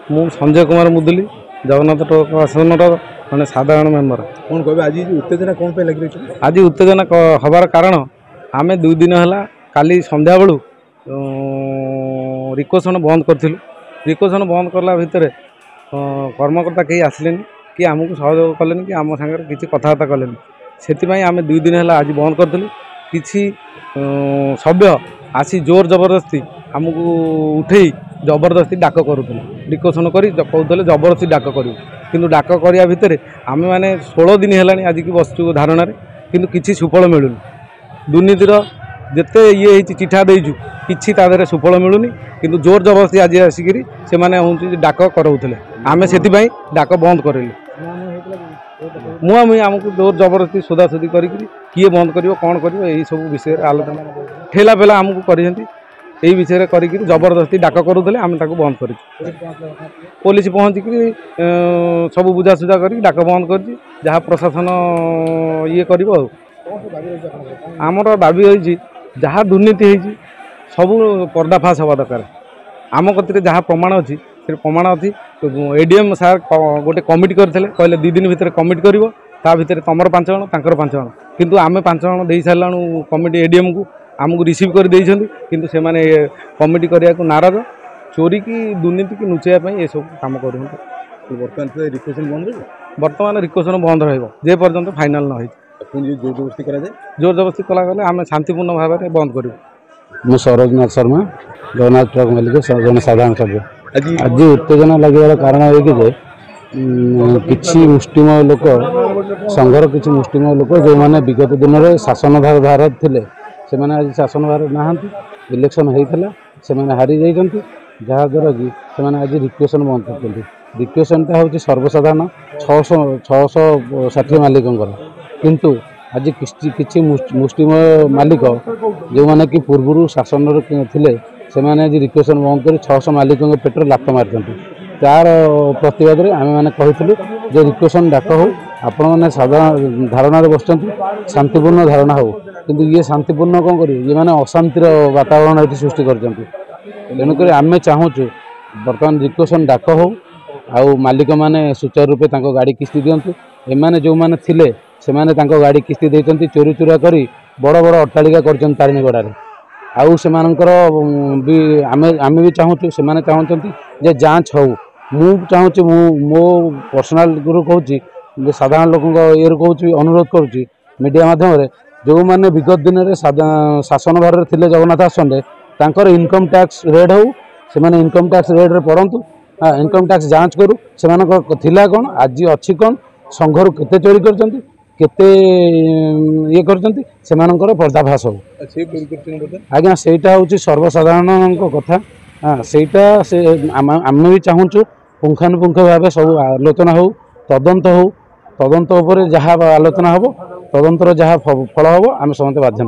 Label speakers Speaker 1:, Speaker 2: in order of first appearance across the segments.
Speaker 1: मु संजय कुमार मुदुली जगन्नाथ टोल आसन मैंने साधारण मेम्बर।
Speaker 2: कौन कह आज उत्तेजना कौन पे लगी रही?
Speaker 1: आज उत्तेजना हबार कारण आम 2 दिन है काली संध्या बेलू रिक्वेशन बंद करूँ। रिक्वेशन बंद करला भितर कर्मकर्ता कहीं आसले कि आमको सहयोग कले कि आम सागर किसी कथबार्ता कले से आम 2 दिन है आज बंद करूँ। किसी सभ्य आसी जोर जबरदस्ती आमको उठे जबरदस्ती डाक करूँ रिक्वेशन कर कहते जबरदस्ती डाक करूँ कि डाक करने भितर आम मैंने 16 दिन है आज की बसचु धारणा किंतु किसी सुफल मिलूनी। दुर्नीतिर जिते ये चिठा देचु कि सुफल मिलूनी किंतु जोर जबरदस्ती आज आसिक से हूँ डाक कराऊे आम से डाक बंद करेलु। मुआमुही आमको जोर जबरदस्ती सोदासोदी कर किए बंद कर कौन कर सब विषय आलोचना ठेला फेला आमको कर विषय कर जबरदस्ती डाक करूँ आम बंद कर पुलिस पहुँचिक सब बुझासुझा कर डाक बंद कर जहाँ प्रशासन ये कर आमर दाबी होती जहाँ दुर्नीति होती सब पर्दाफाश हवा दरकार। आम कति जहाँ प्रमाण अच्छी से प्रमाण अच्छी एडीएम सार गोटे कमिटी करते कहले 2 दिन भितर कमिटी कर भितर तुमर 5 जन तांकर 5 जन किंतु आम 5 जन दे सारा कमिटी एडीएम को आमको रिसीव कर किंतु से माने कमिटी करने को नाराज चोरी की दुर्नीति की नुचाइवाई ये सब कम कर बर्तमान रिक्वेशन बंद रजे पर्यंत फाइनाल न जोर जबरदस्ती कला गले आम शांतिपूर्ण भाव में बंद करूँ।
Speaker 3: मु सरोजनाथ शर्मा जगन्नाथ ट्रक मालिक जन साधारण सभ्य। आज उत्तेजना लगे कारण है कि किसी मुष्टिमय लोक संघर किसी मुष्टिमय लोक जो मैंने विगत दिन में शासन भार थे से आज शासन भार ना इलेक्शन होता से हारी जाती जहाद्वारा कि से आज रिक्वेशन बंद कर रिक्वेशनटा हूँ सर्वसाधारण 660 मालिकंर किंतु आज किसी मुष्टिमय मालिक जो मैंने कि पूर्व शासन थे से आज रिक्वेशन बंद कर 600 मालिकों पेटर लात मारी तार प्रतिवाद आम मैंने कहूँ रिक्वेशन डाक हो आपण मैंने साधारण धारणा बस शांतिपूर्ण धारणा हो किंतु ये शांतिपूर्ण कौन कर ये मैंने अशांतिर वातावरण ये सृष्टि कर तेणुक आम चाहूँ बर्तमान रिक्वेशन डाक हो आउ मालिक मैंने सुचारू रूपे गाड़ी किस्ती दिंतु एमाने जो मैंने थिले से माने गाड़ी किस्ती देते चोरी चुरा कर बड़ बड़ अट्टालिका कर तारिणीगड़े आउ से भी आम भी चाहूँ से चाहते जांच हो मु चाहूँ मो पर्सनाल गुरु कहूँ साधारण लोक ये कहूँ अनुरोध करुँच मीडिया माध्यम जो मैंने विगत दिन में शासन भार थे जगन्नाथ आसन तांकर इनकम टैक्स रेड हो से माने इनकम टैक्स रेड रे पड़तु इनकम टैक्स जांच करूँ से कौन आज अच्छी कौन संघर केते चोरी करछंती केते ये करछंती सेमानकर पर्दाफाश हो आज्ञा सेटा होची सर्वसाधारण कथा। हाँ सेटा से आम भी चाहूँ पुंखानुपुंख भाव सब आलोचना हो तदंत उपरे जहाँ आलोचना हम तदंतर जहाँ फल हम आम समस्त बाध्य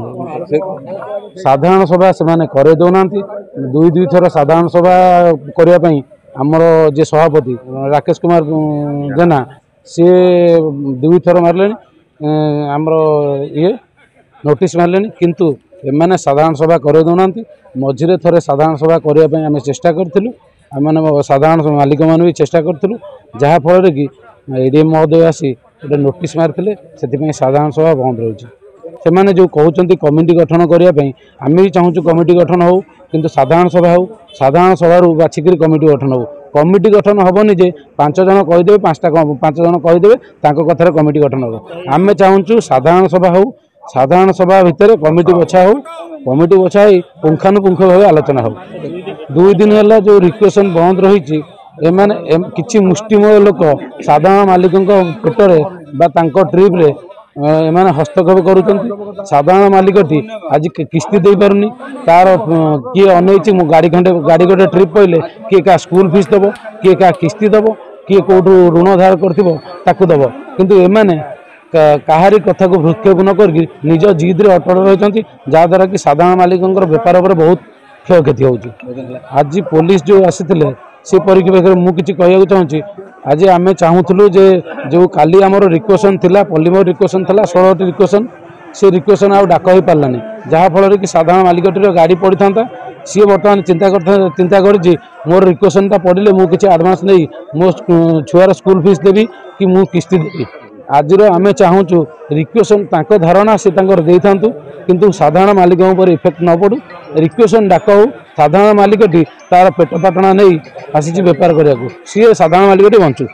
Speaker 3: साधारण सभा से करे दौना 2 थर साधारण सभा करने आमर जे सभापति राकेश कुमार जेना सी 2 थर मारे आमर ये नोटिस मारे किंतु एमाने साधारण सभा करे दौना मझे थे साधारण सभा करने आम चेष्टा करूँ आम साधारण मालिक मैंने भी चेष्टा करूँ जहाँफल कि एडीएम महोदय आसी गोटे नोटिस मारी से साधारण सभा बंद रही से जो कहते कमिटी गठन करने आम भी चाहूँ कमिटी गठन हो किंतु साधारण सभा हो साधारण सभा बाछिक कमिटी गठन हो कमिटी गठन हेनी जे 5 जन कहीदेवे 5 जन कहीदेवे कथार कमिटी गठन हो आम चाहूँ साधारण सभा हो साधारण सभा भितर कमिटी बछा हो कमिटी बछा पुंखानुपुंख भाव आलोचना हो 2 दिन है जो रिक्वेशन बंद रही एमाने किछि मुष्टिमय लोक साधारण मालिकों पेटरे ट्रिप्रे एमाने हस्तक्षेप करुँच साधारण मालिकटी आज किस्ती दे पारुनी तार किए अनैछि गाड़ी गाड़ी गोटे ट्रिप पहले किए क्या स्कूल फीस दब किए क्या किस्ती दब किए कौटू ऋण धार कर दब किंतु एमाने काहारी कथा को भ्रुक्षेप न कर निज जिद्रे अटल रही जहाद्वारा कि साधारण मालिकों बेपार पर बहुत क्षयक्षति होची। आज पुलिस जो आसी से परिप्रेक्षी में मुझे कहूँ चाहूँगी आज आम चाहूलु जो काली आमर रिक्वेशन थिला पल्लीमर रिक्वेशन थिला 16टी रिक्वेशन से रिक्वेशन आउ डाक हो पारानी जहाँफल कि साधारण मालिकटीर गाड़ी पड़ी था सी बर्तमान चिंता कर मोर रिक्वेशनटा पढ़े मुझे किसी आडभांस नहीं मो छुआर स्कूल फीस देवी कि मु किस्ती देवी आज आम चाहूँ रिक्वेशन धारणा से दे था किंतु साधारण मालिक पर इफेक्ट न पड़ू रिक्वेशन डाक हो साधारण मालिकटी तार पेट पाटना नहीं आसी बेपार करने सी साधारण मालिकटी बंचू।